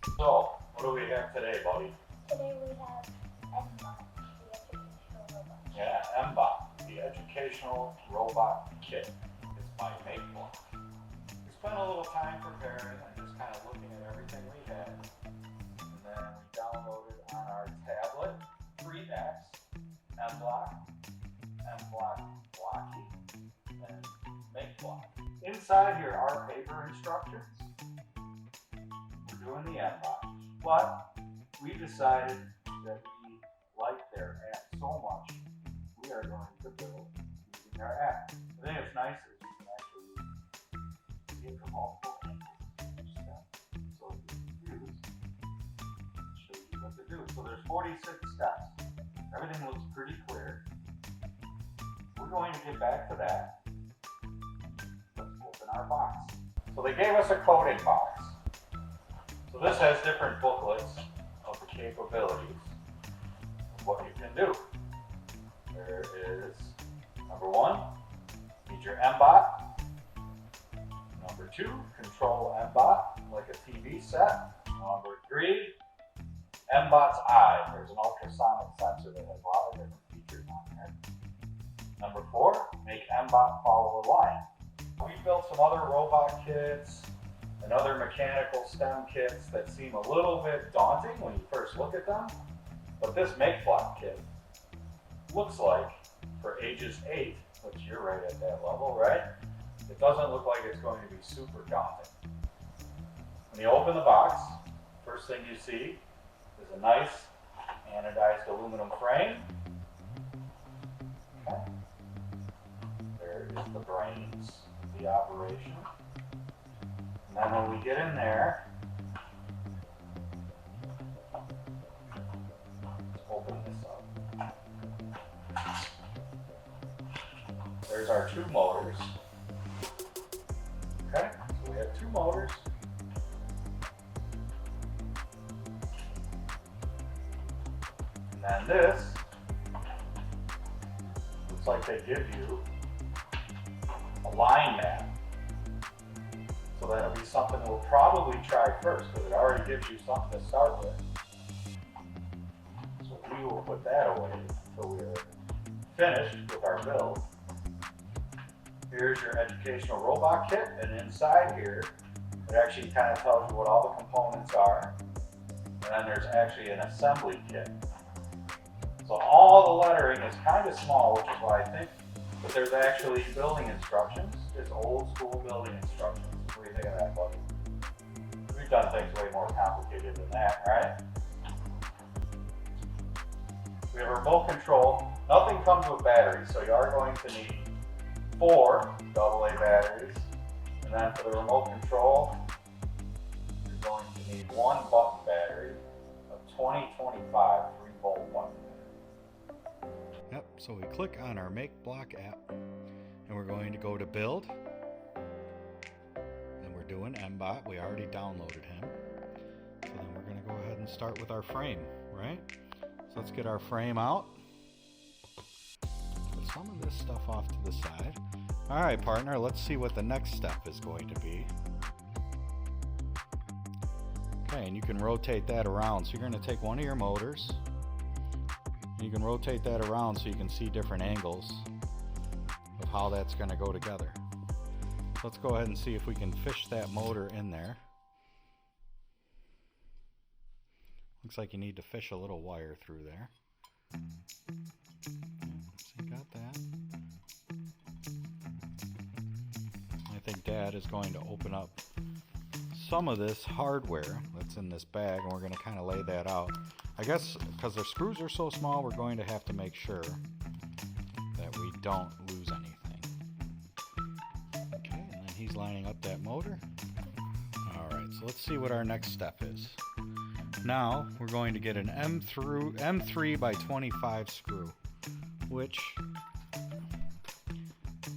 So, what do we have today, buddy? Today we have mBot, the educational robot. Yeah, mBot, the educational robot kit. It's by Makeblock. We spent a little time preparing and just kind of looking at everything we had. And then we downloaded on our tablet 3 apps, mBlock, mBlock Blocky, and Makeblock. Inside here are paper instructions. We're doing the mBot, but we decided that we like their app so much, we are going to build using their app. The thing that's nice is you can actually see it from multiple angles. So if you use, it shows you what to do. So there's 46 steps. Everything looks pretty clear. We're going to get back to that. Let's open our box. So they gave us a coding box. So this has different booklets of the capabilities of what you can do. There is number 1, need your mBot. Number 2, control mBot like a TV set. Number 3, mBot's eye. There's an ultrasonic sensor that has a lot of different features on there. Number 4, make mBot follow a line. We built some other robot kits and other mechanical STEM kits that seem a little bit daunting when you first look at them. But this Makeblock kit looks like, for ages 8, which you're right at that level, right? It doesn't look like it's going to be super daunting. When you open the box, first thing you see is a nice anodized aluminum frame. Okay. There is the brains of the operation. And then when we get in there, let's open this up. There's our 2 motors. Okay, so we have 2 motors. And then this looks like they give you a line map. So that'll be something we'll probably try first, because it already gives you something to start with. So we will put that away until we're finished with our build. Here's your educational robot kit, and inside here, it actually kind of tells you what all the components are. And then there's actually an assembly kit. So all the lettering is kind of small, which is why I think that there's actually building instructions. It's old school building instructions. What do you think of that, buddy? We've done things way more complicated than that, right? We have a remote control. Nothing comes with batteries, so you are going to need 4 AA batteries. And then for the remote control, you're going to need 1 button battery, a 2025 3-volt button. Yep, so we click on our Makeblock app and we're going to go to build, and we're doing mBot. We already downloaded him. So then we're going to go ahead and start with our frame, right? So let's get our frame out. Put some of this stuff off to the side. All right, partner, let's see what the next step is going to be. Okay, and you can rotate that around. So you're going to take one of your motors, and you can rotate that around so you can see different angles of how that's going to go together. Let's go ahead and see if we can fish that motor in there. Looks like you need to fish a little wire through there. So you got that. I think Dad is going to open up some of this hardware that's in this bag, and we're going to kind of lay that out. I guess because the screws are so small, we're going to have to make sure that we don't lose anything. Okay, and then he's lining up that motor. Alright, so let's see what our next step is. Now, we're going to get an M3 by 25 screw, which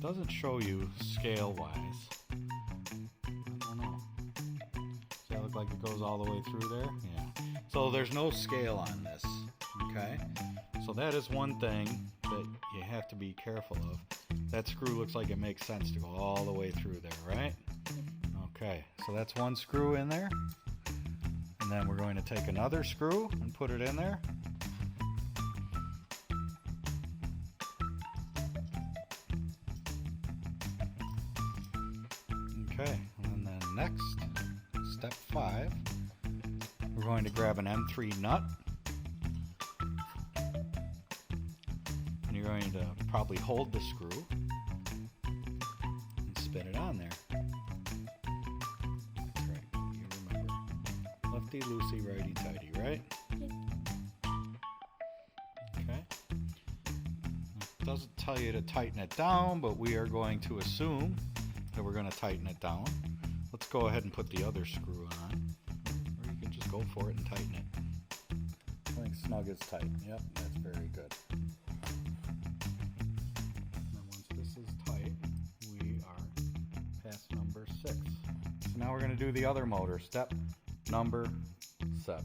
doesn't show you scale-wise. I don't know. Does that look like it goes all the way through there? Yeah. So there's no scale on this, okay? So that is one thing that you have to be careful of. That screw looks like it makes sense to go all the way through there, right? Okay, so that's one screw in there. And then we're going to take another screw and put it in there. Okay, and then next, step 5, we're going to grab an M3 nut. And you're going to probably hold the screw and spin it on there. That's right, you remember. Lefty loosey, righty tighty, right? Okay. It doesn't tell you to tighten it down, but we are going to assume that we're going to tighten it down. Let's go ahead and put the other screw on. Or you can just go for it and tighten it. I think snug is tight. Yep, that's very good. And then once this is tight, we are past number 6. So now we're going to do the other motor, step number 7.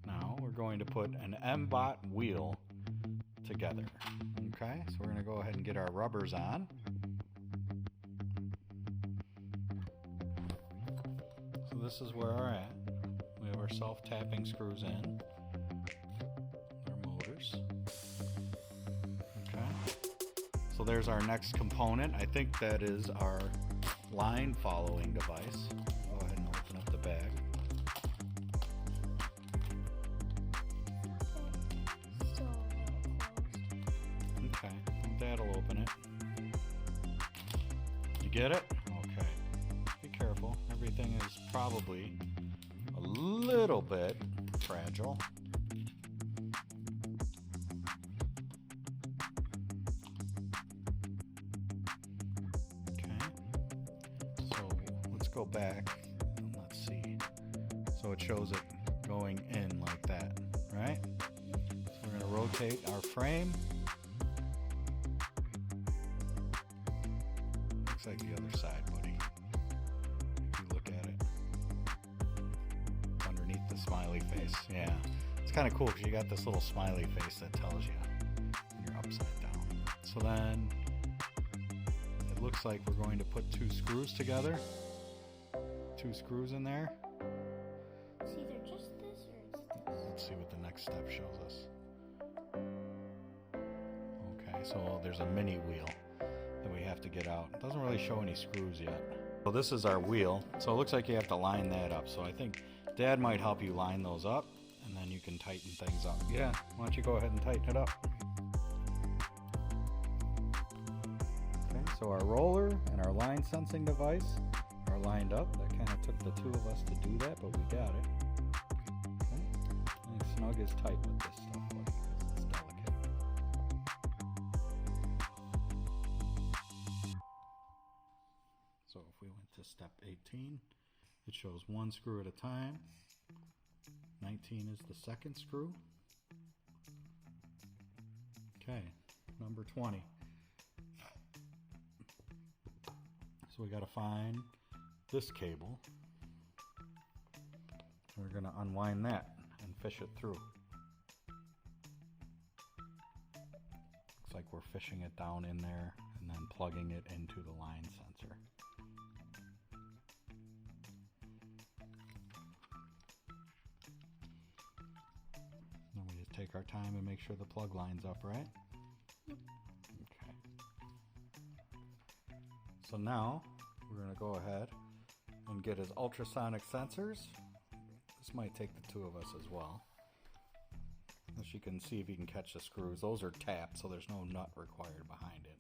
Now we're going to put an mBot wheel together. Okay, so we're going to go ahead and get our rubbers on. So this is where we're at. We have our self-tapping screws in. Our motors. Okay. So there's our next component. I think that is our line following device. Go ahead and open up the bag. Okay, that'll open it. You get it? Okay. Be careful. Everything is probably a little bit fragile. Okay. So let's go back and let's see. So it shows it going in like that, right? So we're going to rotate our frame. Looks like the other side, buddy. If you look at it. Underneath the smiley face. Yeah. It's kind of cool because you got this little smiley face that tells you when you're upside down. So then it looks like we're going to put 2 screws together. 2 screws in there. It's either just this or it's this. Let's see what the next step shows us. Okay, so there's a mini wheel that we have to get out. It doesn't really show any screws yet. So this is our wheel. So it looks like you have to line that up. So I think Dad might help you line those up, and then you can tighten things up. Yeah, why don't you go ahead and tighten it up. Okay, so our roller and our line sensing device are lined up. That kind of took the 2 of us to do that, but we got it. Okay, I think snug is tight with this stuff, buddy, because it's delicate. So if we went to step 18, it shows 1 screw at a time. 19 is the second screw. Okay, number 20. So we got to find this cable. We're going to unwind that and fish it through. Looks like we're fishing it down in there and then plugging it into the line sensor. Then we just take our time and make sure the plug lines up, right? Okay. So now we're going to go ahead and get his ultrasonic sensors. This might take the 2 of us as well. As you can see, if you can catch the screws, those are tapped, so there's no nut required behind it.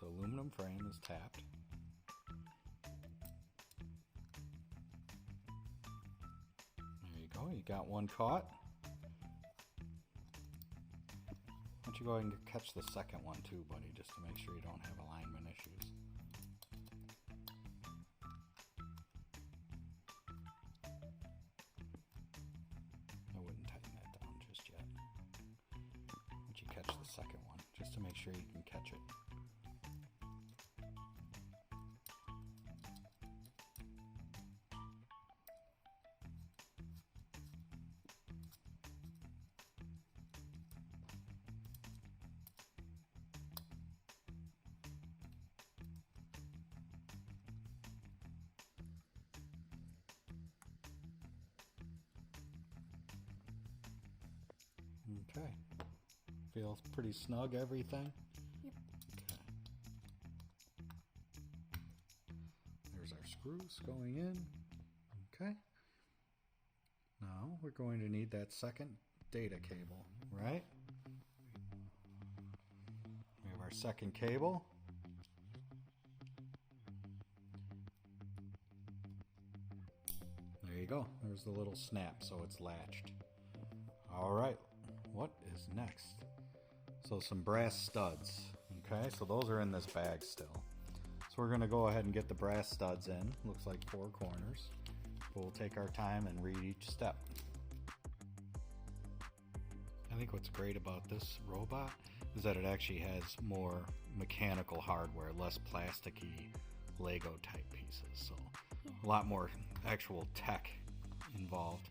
The aluminum frame is tapped. There you go, you got one caught. Why don't you go ahead and catch the second one too, buddy, just to make sure you don't have alignment issues. I wouldn't tighten that down just yet. Why don't you catch the second one, just to make sure you can catch it. Okay. Feels pretty snug, everything? Yep. Okay. There's our screws going in. Okay. Now we're going to need that second data cable, right? We have our second cable. There you go. There's the little snap, so it's latched. All right. What is next? So some brass studs. Okay, so those are in this bag still. So we're going to go ahead and get the brass studs in. Looks like 4 corners. We'll take our time and read each step. I think what's great about this robot is that it actually has more mechanical hardware, less plasticky Lego type pieces. So a lot more actual tech involved.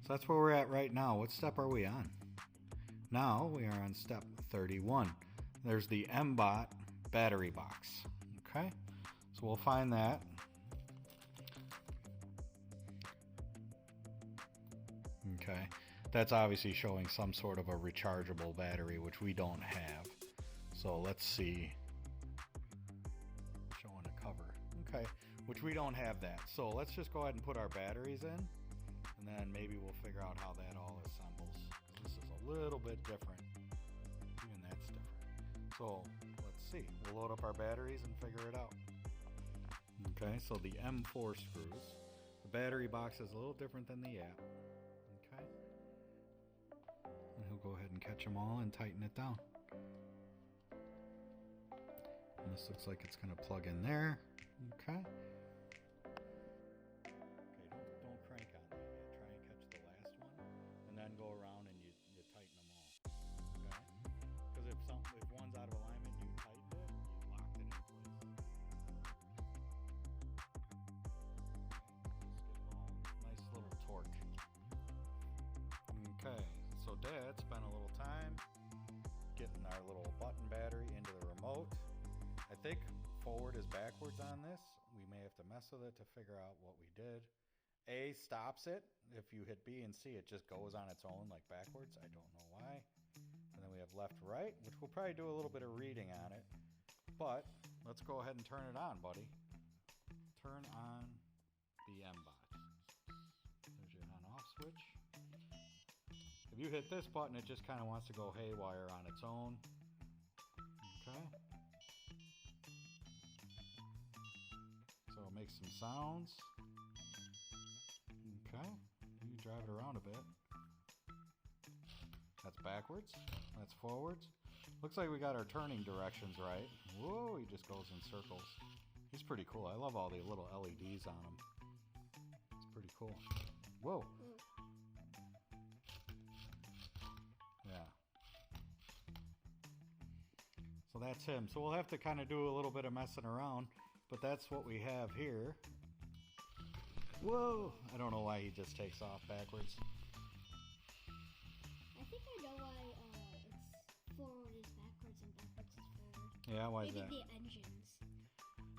So that's where we're at right now. What step are we on? Now we are on step 31. There's the mBot battery box. Okay, so we'll find that. Okay, that's obviously showing some sort of a rechargeable battery, which we don't have. So let's see. Showing a cover. Okay, which we don't have that. So let's just go ahead and put our batteries in, and then maybe we'll figure out how that all assembles. This is a little bit different. Even that's different. So let's see. We'll load up our batteries and figure it out. Okay, so the M4 screws. The battery box is a little different than the app. Okay. And he'll go ahead and catch them all and tighten it down. And this looks like it's going to plug in there. Okay. Okay, don't crank on that yet. Try and catch the last one, and then go around and you tighten them all. Okay? Because if one's out of alignment, you tightened it, you locked it in place. Just give it all nice little torque. Okay, so Dad spent a little time getting our little button battery into the remote. I think forward is backwards on this. We may have to mess with it to figure out what we did. A stops it. If you hit B and C, it just goes on its own like backwards. I don't know why. And then we have left, right, which we'll probably do a little bit of reading on it. But let's go ahead and turn it on, buddy. Turn on the mBot. There's your on-off switch. If you hit this button, it just kind of wants to go haywire on its own. Okay. So it makes some sounds. Okay. You drive it around a bit. That's backwards. That's forwards. Looks like we got our turning directions right. Whoa, he just goes in circles. He's pretty cool. I love all the little LEDs on him. It's pretty cool. Whoa. Yeah. So that's him. So we'll have to kind of do a little bit of messing around, but that's what we have here. Whoa! I don't know why he just takes off backwards. I think I know why it's forward is backwards and backwards is forward. Yeah, why is Maybe that? the engines.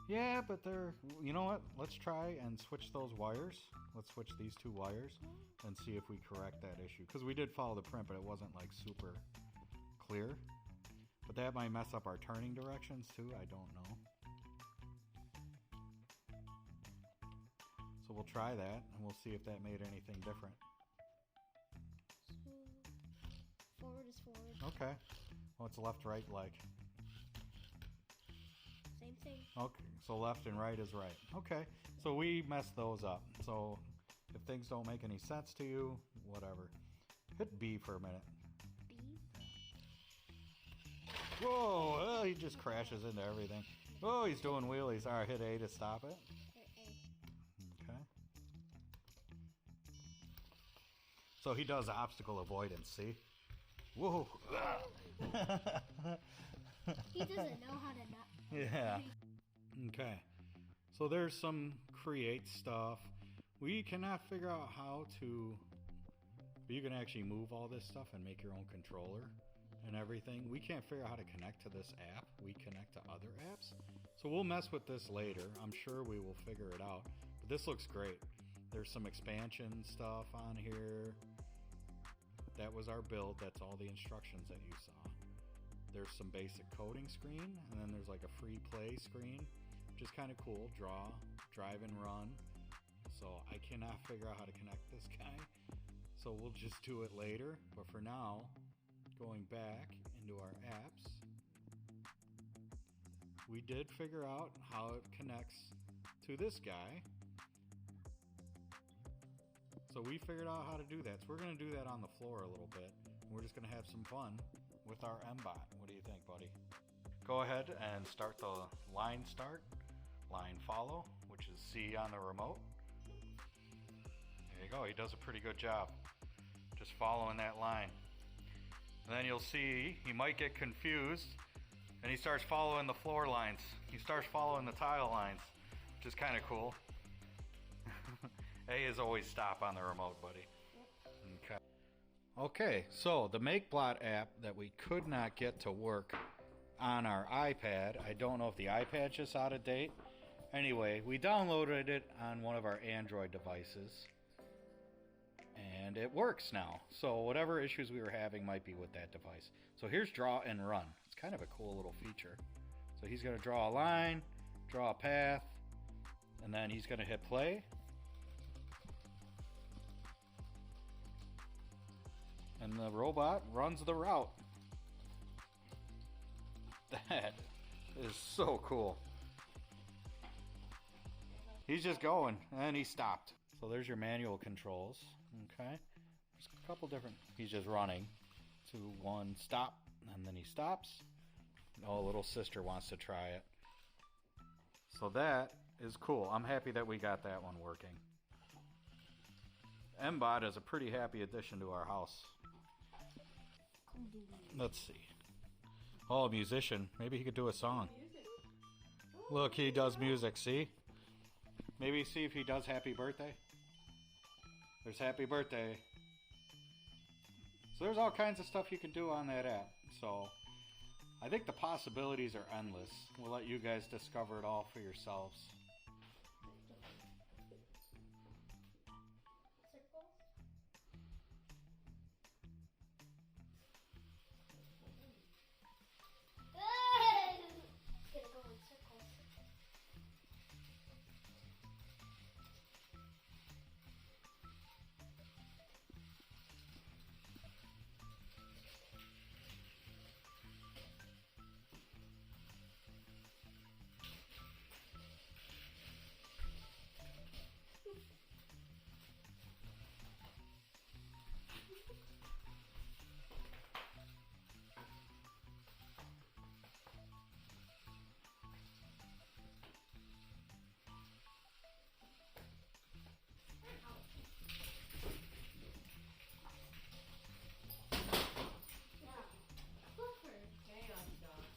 Yeah, but they're... You know what? Let's try and switch those wires. Let's switch these 2 wires and see if we correct that issue. Because we did follow the print, but it wasn't like super clear. But that might mess up our turning directions too. I don't know. So we'll try that and we'll see if that made anything different. So, forward is forward. Okay. Well, it's left, right, leg. Same thing. Okay, so left and right is right. Okay, so we messed those up. So if things don't make any sense to you, whatever. Hit B for a minute. B. Whoa, oh, he just crashes into everything. Oh, he's doing wheelies. All right, hit A to stop it. Okay. So he does obstacle avoidance, see? Whoa. He doesn't know how to not. Yeah. Okay. So there's some create stuff. We cannot figure out how to... But you can actually move all this stuff and make your own controller and everything. We can't figure out how to connect to this app. We connect to other apps. So we'll mess with this later. I'm sure we will figure it out. But this looks great. There's some expansion stuff on here. that was our build. That's all the instructions that you saw. There's some basic coding screen, and then there's like a free play screen, which is kind of cool. Draw, drive, and run. So I cannot figure out how to connect this guy, so we'll just do it later. But for now, going back into our apps, we did figure out how it connects to this guy. So we figured out how to do that. So we're going to do that on the floor a little bit. We're just going to have some fun with our mBot. What do you think, buddy? Go ahead and start the line start, line follow, which is C on the remote. There you go. He does a pretty good job just following that line. And then you'll see he might get confused and he starts following the floor lines. He starts following the tile lines, which is kind of cool. A is always stop on the remote, buddy. Okay. Okay, so the Makeblock app that we could not get to work on our iPad. I don't know if the iPad's just out of date. Anyway, we downloaded it on one of our Android devices. And it works now. So whatever issues we were having might be with that device. So here's draw and run. It's kind of a cool little feature. So he's going to draw a line, draw a path, and then he's going to hit play. And the robot runs the route. That is so cool. He's just going, and he stopped. So there's your manual controls. Okay. There's a couple different. He's just running. 2, 1, stop, and then he stops. Oh, little sister wants to try it. So that is cool. I'm happy that we got that one working. mBot is a pretty happy addition to our house. Let's see. Oh, a musician. Maybe he could do a song. Look, he does music, see? Maybe see if he does happy birthday. There's happy birthday. So there's all kinds of stuff you can do on that app. So I think the possibilities are endless. We'll let you guys discover it all for yourselves.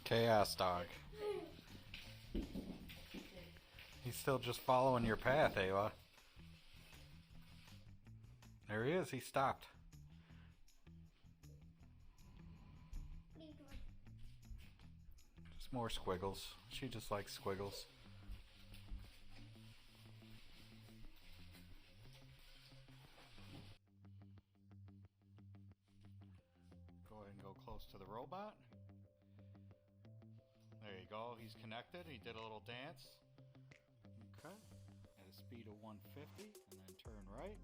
Chaos dog. He's still just following your path, Ayla. There he is. He stopped. Just more squiggles. She just likes squiggles. Go ahead and go close to the robot. There you go, he's connected. He did a little dance. Okay. At a speed of 150, and then turn right.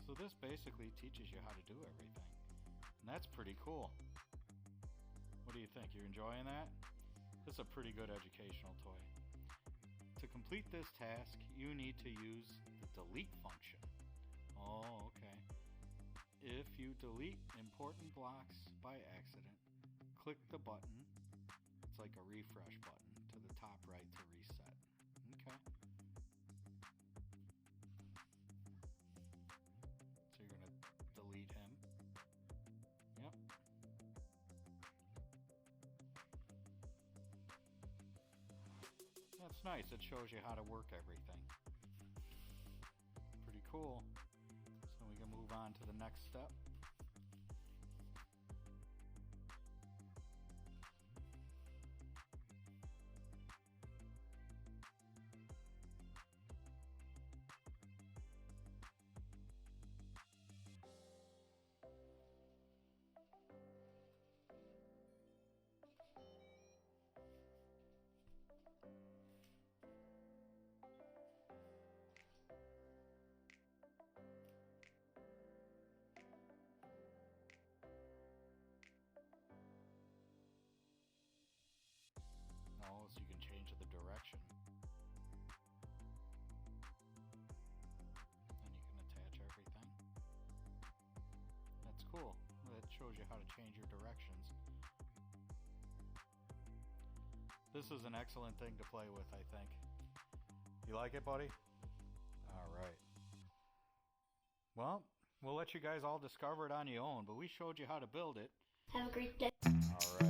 So this basically teaches you how to do everything. And that's pretty cool. What do you think? You're enjoying that? This is a pretty good educational toy. To complete this task, you need to use the delete function. Oh, okay. If you delete important blocks by accident, click the button. It's like a refresh button to the top right to reset. Okay. So you're going to delete him. Yep. That's nice. It shows you how to work everything. Pretty cool. So we can move on to the next step. wheels, you can change the direction. And you can attach everything. That's cool. That shows you how to change your directions. This is an excellent thing to play with, I think. You like it, buddy? All right. Well, we'll let you guys all discover it on your own, but we showed you how to build it. Have a great day. All right.